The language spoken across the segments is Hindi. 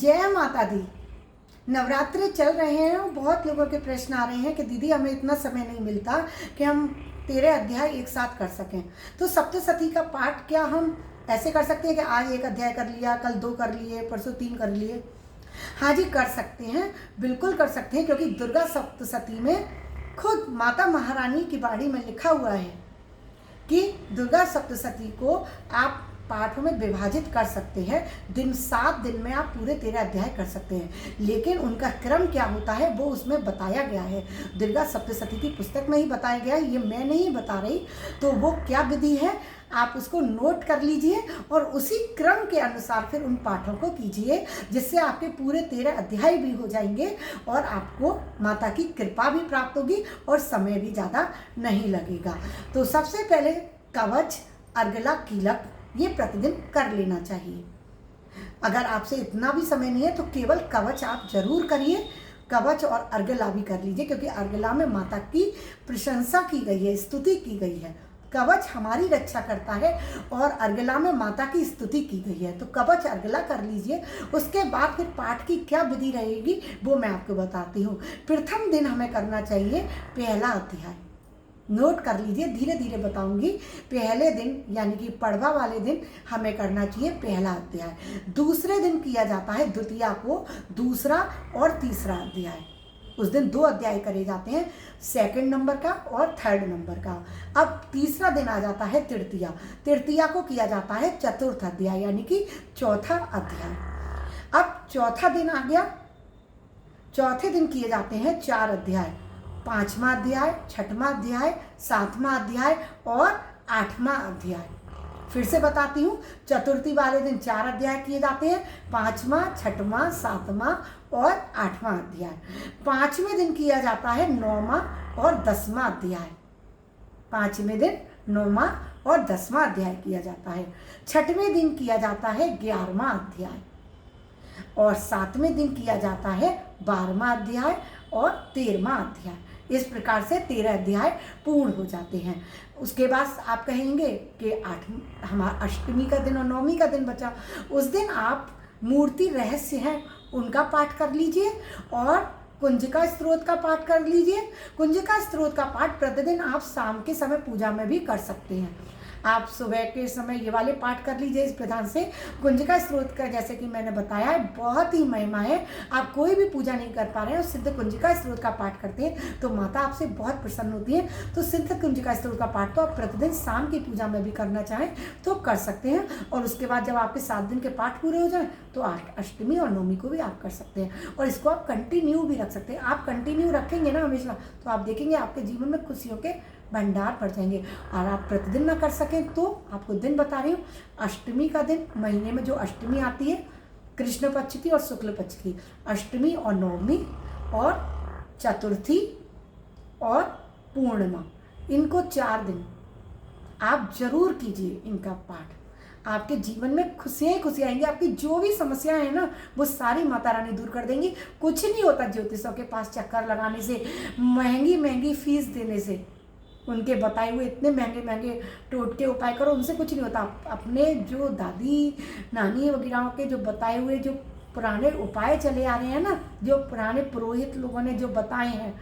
जय माता दी। नवरात्रि चल रहे हैं और बहुत लोगों के प्रश्न आ रहे हैं कि दीदी हमें इतना समय नहीं मिलता कि हम 13 अध्याय एक साथ कर सकें। तो सप्तशती का पाठ क्या हम ऐसे कर सकते हैं कि आज एक अध्याय कर लिया, कल 2 कर लिए, परसों 3 कर लिए? हाँ जी, कर सकते हैं, बिल्कुल कर सकते हैं, क्योंकि दुर्गा सप्तशती में खुद माता महारानी की बाणी में लिखा हुआ है कि दुर्गा सप्तशती को आप पाठों में विभाजित कर सकते हैं। 7 दिन में आप पूरे 13 अध्याय कर सकते हैं, लेकिन उनका क्रम क्या होता है वो उसमें बताया गया है। दुर्गा सप्तशती की पुस्तक में ही बताया गया है, ये मैं नहीं बता रही। तो वो क्या विधि है आप उसको नोट कर लीजिए और उसी क्रम के अनुसार फिर उन पाठों को कीजिए, जिससे आपके पूरे 13 अध्याय भी हो जाएंगे और आपको माता की कृपा भी प्राप्त होगी और समय भी ज़्यादा नहीं लगेगा। तो सबसे पहले कवच, अर्गला, कीलक ये प्रतिदिन कर लेना चाहिए। अगर आपसे इतना भी समय नहीं है तो केवल कवच आप जरूर करिए। कवच और अर्गला भी कर लीजिए, क्योंकि अर्गला में माता की प्रशंसा की गई है, स्तुति की गई है। कवच हमारी रक्षा करता है और अर्गला में माता की स्तुति की गई है। तो कवच अर्गला कर लीजिए। उसके बाद फिर पाठ की क्या विधि रहेगी वो मैं आपको बताती हूँ। प्रथम दिन हमें करना चाहिए पहला अध्याय। नोट कर लीजिए, धीरे धीरे बताऊंगी। पहले दिन यानी कि पड़वा वाले दिन हमें करना चाहिए पहला अध्याय। दूसरे दिन किया जाता है द्वितीया को दूसरा और तीसरा अध्याय। उस दिन 2 अध्याय करे जाते हैं, 2nd नंबर का और 3rd नंबर का। अब तीसरा दिन आ जाता है तृतीया। तृतीया को किया जाता है चतुर्थ अध्याय यानी कि चौथा अध्याय। अब चौथा दिन आ गया, चौथे दिन किए जाते हैं 4 अध्याय। 5वां अध्याय, 6वां अध्याय, 7वां अध्याय और 8वां अध्याय। फिर से बताती हूँ, चतुर्थी वाले दिन 4 अध्याय किए जाते हैं, 5वां, 6वां, 7वां और 8वां अध्याय। 5वें दिन किया जाता है 9वां और 10वां अध्याय। 5वें दिन 9वां और 10वां अध्याय किया जाता है। 6वें दिन किया जाता है 11वां अध्याय और 7वें दिन किया जाता है 12वां अध्याय और 13वां अध्याय। इस प्रकार से 13 अध्याय पूर्ण हो जाते हैं। उसके बाद आप कहेंगे कि हमारा अष्टमी का दिन और नवमी का दिन बचा, उस दिन आप मूर्ति रहस्य है उनका पाठ कर लीजिए और कुंजिका स्तोत्र का पाठ कर लीजिए। कुंजिका स्तोत्र का पाठ प्रतिदिन आप शाम के समय पूजा में भी कर सकते हैं। आप सुबह के समय ये वाले पाठ कर लीजिए। इस प्रधान से कुंजिका स्तोत्र का, जैसे कि मैंने बताया है, बहुत ही महिमा है। आप कोई भी पूजा नहीं कर पा रहे हैं और सिद्ध कुंजिका स्तोत्र का पाठ करते हैं तो माता आपसे बहुत प्रसन्न होती है। तो सिद्ध कुंजिका स्तोत्र का पाठ तो आप प्रतिदिन शाम की पूजा में भी करना चाहें तो कर सकते हैं। और उसके बाद जब आपके 7 दिन के पाठ पूरे हो जाएं तो अष्टमी और नवमी को भी आप कर सकते हैं और इसको आप कंटिन्यू भी रख सकते हैं। आप कंटिन्यू रखेंगे ना हमेशा, तो आप देखेंगे आपके जीवन में खुशियों के भंडार पड़ जाएंगे। और आप प्रतिदिन ना कर सकें तो आपको दिन बता रही हूँ। अष्टमी का दिन, महीने में जो अष्टमी आती है कृष्ण पक्ष की और शुक्ल पक्ष की, अष्टमी और नवमी और चतुर्थी और पूर्णिमा, इनको 4 दिन आप जरूर कीजिए इनका पाठ। आपके जीवन में खुशियाँ ही खुशियाँ आएंगी। आपकी जो भी समस्याएं हैं ना वो सारी माता रानी दूर कर देंगी। कुछ नहीं होता ज्योतिषों के पास चक्कर लगाने से, महंगी महंगी फीस देने से। उनके बताए हुए इतने महंगे महंगे टोटके उपाय करो, उनसे कुछ नहीं होता। अपने जो दादी नानी वगैरह के जो बताए हुए जो पुराने उपाय चले आ रहे हैं ना, जो पुराने पुरोहित लोगों ने जो बताए हैं,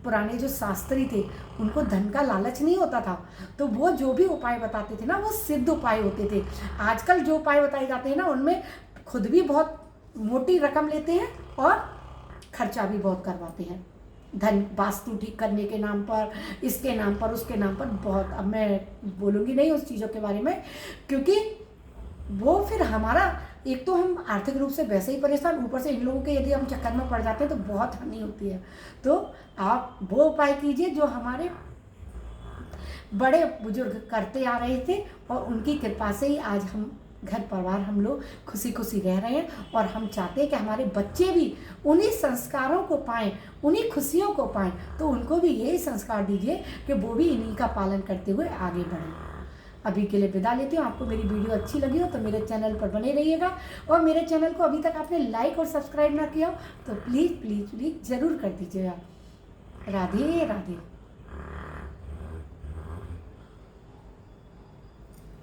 पुराने जो शास्त्री थे, उनको धन का लालच नहीं होता था, तो वो जो भी उपाय बताते थे ना वो सिद्ध उपाय होते थे। आजकल जो उपाय बताए जाते हैं ना उनमें खुद भी बहुत मोटी रकम लेते हैं और खर्चा भी बहुत करवाते हैं। धन वास्तु ठीक करने के नाम पर, इसके नाम पर, उसके नाम पर बहुत। अब मैं बोलूँगी नहीं उस चीज़ों के बारे में, क्योंकि वो फिर हमारा, एक तो हम आर्थिक रूप से वैसे ही परेशान, ऊपर से इन लोगों के यदि हम चक्कर में पड़ जाते हैं तो बहुत हानि होती है। तो आप वो उपाय कीजिए जो हमारे बड़े बुजुर्ग करते आ रहे थे और उनकी कृपा से ही आज हम घर परिवार हम लोग खुशी खुशी रह रहे हैं। और हम चाहते हैं कि हमारे बच्चे भी उन्हीं संस्कारों को पाएं, उन्हीं खुशियों को पाएं। तो उनको भी यही संस्कार दीजिए कि वो भी इन्हीं का पालन करते हुए आगे बढ़ें। अभी के लिए विदा लेती हूँ। आपको मेरी वीडियो अच्छी लगी हो तो मेरे चैनल पर बने रहिएगा और मेरे चैनल को अभी तक आपने लाइक और सब्सक्राइब ना किया हो तो प्लीज़ प्लीज़ प्लीज़ ज़रूर कर दीजिएगा। राधे राधे।